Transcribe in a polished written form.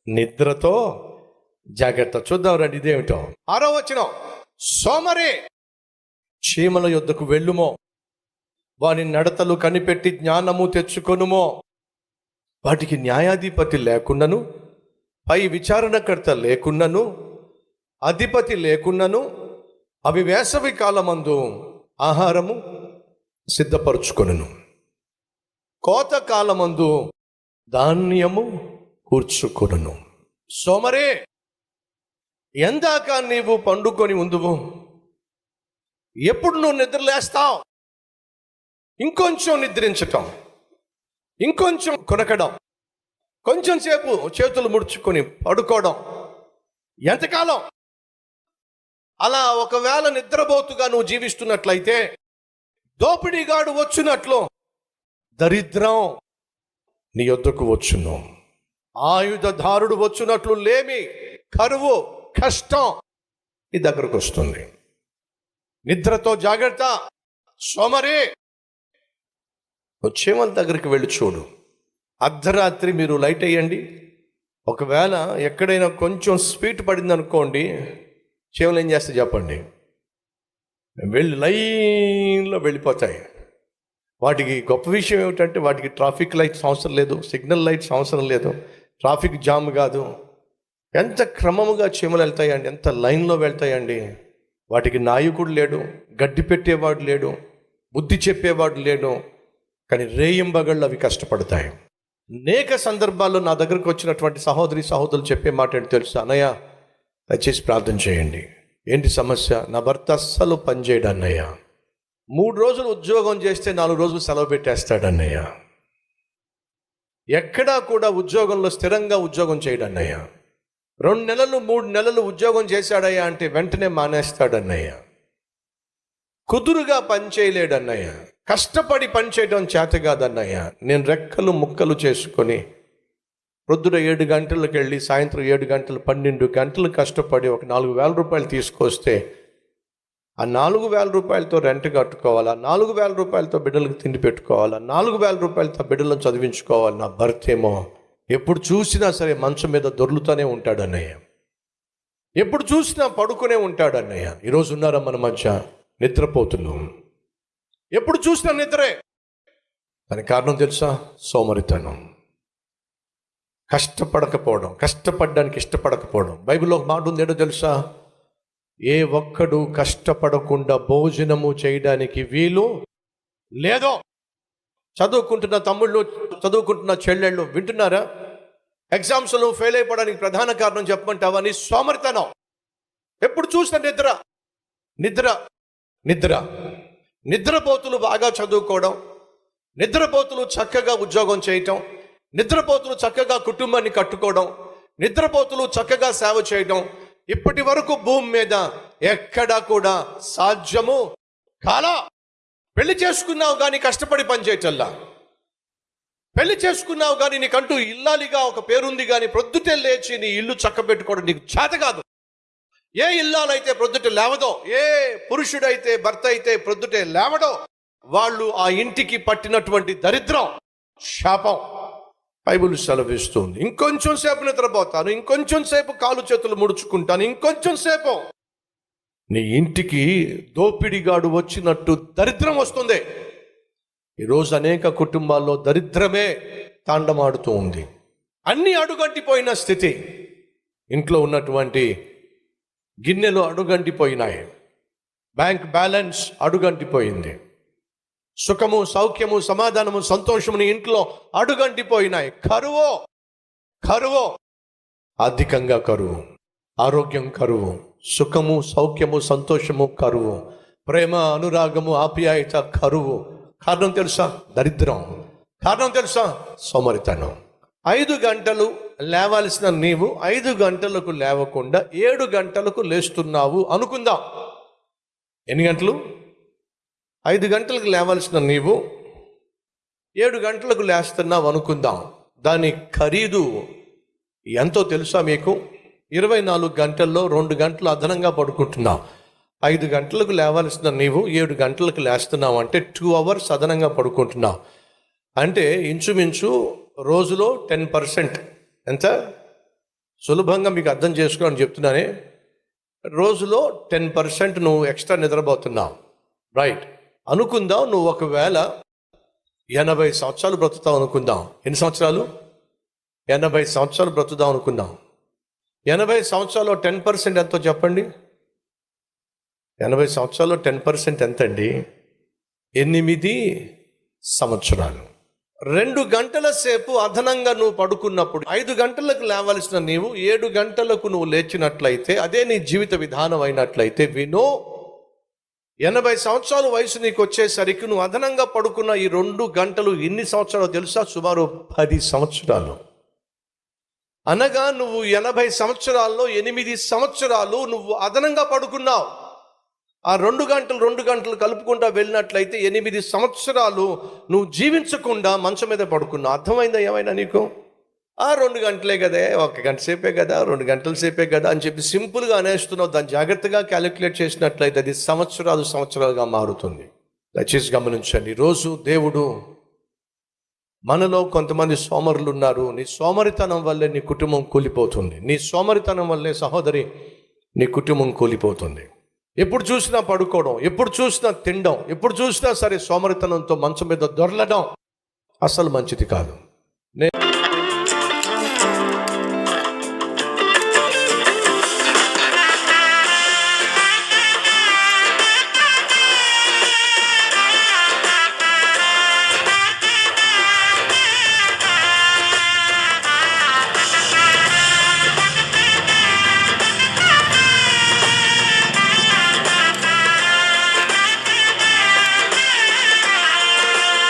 నిద్రతో జాగ్రత్త. చూద్దాం రండి ఇదేమిటో. 6వ వచనం, సోమరి చీమల యొద్దకు వెళ్ళుమో, వాని నడతలు కనిపెట్టి జ్ఞానము తెచ్చుకొనుమో. వాటికి న్యాయాధిపతి లేకున్నను, పై విచారణకర్త లేకున్నను, అధిపతి లేకున్నను, అవి వేసవి కాలమందు ఆహారము సిద్ధపరచుకొనును, కోత కాలమందు ధాన్యము కూర్చుకొనును. సోమరే, ఎందాక నీవు పండుకొని ఉందువు? ఎప్పుడు నువ్వు నిద్రలేస్తావు? ఇంకొంచెం నిద్రించటం, ఇంకొంచెం కొనకడం, కొంచెం సేపు చేతులు ముడుచుకొని పడుకోవడం, ఎంతకాలం? అలా ఒకవేళ నిద్రపోతుగా నువ్వు జీవిస్తున్నట్లయితే దోపిడీగాడు వచ్చినట్లు దరిద్రం నీ యొద్దకు వచ్చును, ఆయుధదారుడు వచ్చినట్లు లేమి, కరువు, కష్టం నీ దగ్గరకు వస్తుంది. నిద్రతో జాగ్రత్త. సోమరి, చీమల దగ్గరికి వెళ్ళి చూడు. అర్ధరాత్రి మీరు లైట్ వేయండి. ఒకవేళ ఎక్కడైనా కొంచెం స్పీడ్ పడింది అనుకోండి, చీమలు ఏం చేస్తాయి చెప్పండి? వెళ్ళి లైన్లో వెళ్ళిపోతాయి. వాటికి గొప్ప విషయం ఏమిటంటే వాటికి ట్రాఫిక్ లైట్స్ అవసరం లేదు, సిగ్నల్ లైట్స్ అవసరం లేదు, ట్రాఫిక్ జామ్ కాదు. ఎంత క్రమముగా చీమలు వెళ్తాయండి, ఎంత లైన్లో వెళ్తాయండి. వాటికి నాయకుడు లేడు, గడ్డి పెట్టేవాడు లేడు, బుద్ధి చెప్పేవాడు లేడు. కానీ రేయింబగళ్ళు అవి కష్టపడతాయి. అనేక సందర్భాల్లో నా దగ్గరకు వచ్చినటువంటి సహోదరి సహోదరులు చెప్పే మాట ఏంటి తెలుసు? అన్నయ్య, దయచేసి ప్రార్థన చేయండి. ఏంటి సమస్య? నా భర్త అస్సలు పనిచేయడు అన్నయ్య. 3 రోజులు ఉద్యోగం చేస్తే 4 రోజులు సెలవు పెట్టేస్తాడు అన్నయ్య. ఎక్కడా కూడా ఉద్యోగంలో స్థిరంగా ఉద్యోగం చేయడు అన్నయ్య. 2 నెలలు 3 నెలలు ఉద్యోగం చేశాడయ్యా అంటే వెంటనే మానేస్తాడు అన్నయ్య. కుదురుగా పని చేయలేడు అన్నయ్య. కష్టపడి పని చేయడం చేత కాదన్నయ్య. నేను రెక్కలు ముక్కలు చేసుకొని ప్రొద్దున 7 గంటలకు వెళ్ళి సాయంత్రం 7 గంటలు 12 గంటలు కష్టపడి ఒక 4,000 రూపాయలు తీసుకొస్తే ఆ 4,000 రూపాయలతో రెంట్ కట్టుకోవాలి, ఆ 4,000 రూపాయలతో బిడ్డలకు తిండి పెట్టుకోవాలి, ఆ 4,000 రూపాయలతో బిడ్డలను చదివించుకోవాలి. నా భర్త ఏమో ఎప్పుడు చూసినా సరే మంచం మీద దొర్లుతూనే ఉంటాడు అన్నయ్య. ఎప్పుడు చూసినా పడుకునే ఉంటాడు అన్నయ్య. ఈరోజు ఉన్నారా మన మధ్య నిద్రపోతులు? ఎప్పుడు చూసినా నిద్రే. దానికి కారణం తెలుసా? సోమరితనం, కష్టపడకపోవడం, కష్టపడడానికి ఇష్టపడకపోవడం. బైబిల్లో ఒక మాట ఉంది, ఏంటో తెలుసా? ఏ ఒక్కడు కష్టపడకుండా భోజనము చేయడానికి వీలు లేదో. చదువుకుంటున్న తమ్ముళ్ళు, చదువుకుంటున్న చెల్లెళ్ళు వింటున్నారా? ఎగ్జామ్స్లో ఫెయిల్ అయిపోవడానికి ప్రధాన కారణం చెప్పమంటావా? నీ సోమరితనం. ఎప్పుడు చూసినా నిద్ర నిద్ర నిద్ర. నిద్రపోతులు బాగా చదువుకోవడం, నిద్రపోతులు చక్కగా ఉద్యోగం చేయటం, నిద్రపోతులు చక్కగా కుటుంబాన్ని కట్టుకోవడం, నిద్రపోతులు చక్కగా సేవ చేయడం ఇప్పటి వరకు భూమి మీద ఎక్కడా కూడా సాధ్యము కాలా. పెళ్లి చేసుకున్నావు కానీ కష్టపడి పనిచేయటల్లా. పెళ్లి చేసుకున్నావు కానీ నీకంటూ ఇల్లాలిగా ఒక పేరుంది కానీ ప్రొద్దుటే లేచి నీ ఇల్లు చక్కబెట్టుకోవడం నీకు చేత కాదు. ఏ ఇల్లాలైతే ప్రొద్దుటే లేవదో, ఏ పురుషుడైతే భర్త అయితే ప్రొద్దుటే లేవడో, వాళ్ళు ఆ ఇంటికి పట్టినటువంటి దరిద్రం, శాపం బైబిల్ సెలవిస్తుంది. ఇంకొంచెం సేపు నిద్రపోతాను, ఇంకొంచెం సేపు కాలు చేతులు ముడుచుకుంటాను, ఇంకొంచెం సేపు, నీ ఇంటికి దోపిడిగాడు వచ్చినట్టు దరిద్రం వస్తుంది. ఈరోజు అనేక కుటుంబాల్లో దరిద్రమే తాండమాడుతూ ఉంది. అన్నీ అడుగంటిపోయిన స్థితి. ఇంట్లో ఉన్నటువంటి గిన్నెలు అడుగంటిపోయినాయి, బ్యాంక్ బ్యాలెన్స్ అడుగంటిపోయింది, సుఖము సౌఖ్యము సమాధానము సంతోషము నీ ఇంట్లో అడుగంటిపోయినాయి. కరువు కరువు, ఆర్థికంగా కరువు, ఆరోగ్యం కరువు, సుఖము సౌఖ్యము సంతోషము కరువు, ప్రేమ అనురాగము ఆప్యాయత కరువు. కారణం తెలుసా? దరిద్రం. కారణం తెలుసా? సోమరితనం. 5 గంటలు లేవాల్సిన నీవు 5 గంటలకు లేవకుండా 7 గంటలకు లేస్తున్నావు అనుకుందాం. ఎన్ని గంటలు? 5 గంటలకు లేవాల్సిన నీవు 7 గంటలకు లేస్తున్నావు అనుకుందాం. దాని ఖరీదు ఎంతో తెలుసా మీకు? 24 గంటల్లో 2 గంటలు అదనంగా పడుకుంటున్నావు. 5 గంటలకు లేవాల్సిన నీవు 7 గంటలకు లేస్తున్నావు అంటే 2 అవర్స్ అదనంగా పడుకుంటున్నావు. అంటే ఇంచుమించు రోజులో 10%. ఎంత? సులభంగా మీకు అర్థం చేసుకోవాలని చెప్తున్నానే. రోజులో 10% నువ్వు ఎక్స్ట్రా నిద్రపోతున్నావు, రైట్? అనుకుందాం నువ్వు ఒకవేళ 80 సంవత్సరాలు బ్రతుకుతావు అనుకుందాం. ఎన్ని సంవత్సరాలు? 80 సంవత్సరాలు బ్రతుకుదాం అనుకుందాం. 80 సంవత్సరాలు 10% ఎంతో చెప్పండి. 80 సంవత్సరాలు 10% ఎంతండి? 8 సంవత్సరాలు. 2 గంటల సేపు అదనంగా నువ్వు పడుకున్నప్పుడు 5 గంటలకు లేవలసిన నీవు 7 గంటలకు నువ్వు లేచినట్లయితే, అదే నీ జీవిత విధానం అయినట్లయితే విను, 80 సంవత్సరాల వయసు నీకు వచ్చేసరికి నువ్వు అదనంగా పడుకున్న ఈ 2 గంటలు ఎన్ని సంవత్సరాలు తెలుసా? సుమారు 10 సంవత్సరాలు. అనగా నువ్వు 80 సంవత్సరాల్లో 8 సంవత్సరాలు నువ్వు అదనంగా పడుకున్నావు. ఆ 2 గంటలు కలుపుకుంటా వెళ్ళినట్లయితే 8 సంవత్సరాలు నువ్వు జీవించకుండా మంచం మీద పడుకున్నావు. అర్థమైందా ఏమైనా నీకు? 2 గంటలే కదా, 1 గంట సేపే కదా, 2 గంటల సేపే కదా అని చెప్పి సింపుల్గా అనేస్తున్నావు. దాన్ని జాగ్రత్తగా క్యాలిక్యులేట్ చేసినట్లయితే అది సంవత్సరాలుగా మారుతుంది. దయచేసి గమనించండి. ఈరోజు దేవుడు, మనలో కొంతమంది సోమరులు ఉన్నారు. నీ సోమరితనం వల్లే నీ కుటుంబం కూలిపోతుంది. నీ సోమరితనం వల్లే సహోదరి నీ కుటుంబం కూలిపోతుంది. ఎప్పుడు చూసినా పడుకోవడం, ఎప్పుడు చూసినా తినడం, ఎప్పుడు చూసినా సరే సోమరితనంతో మంచం మీద దొర్లడం అసలు మంచిది కాదు.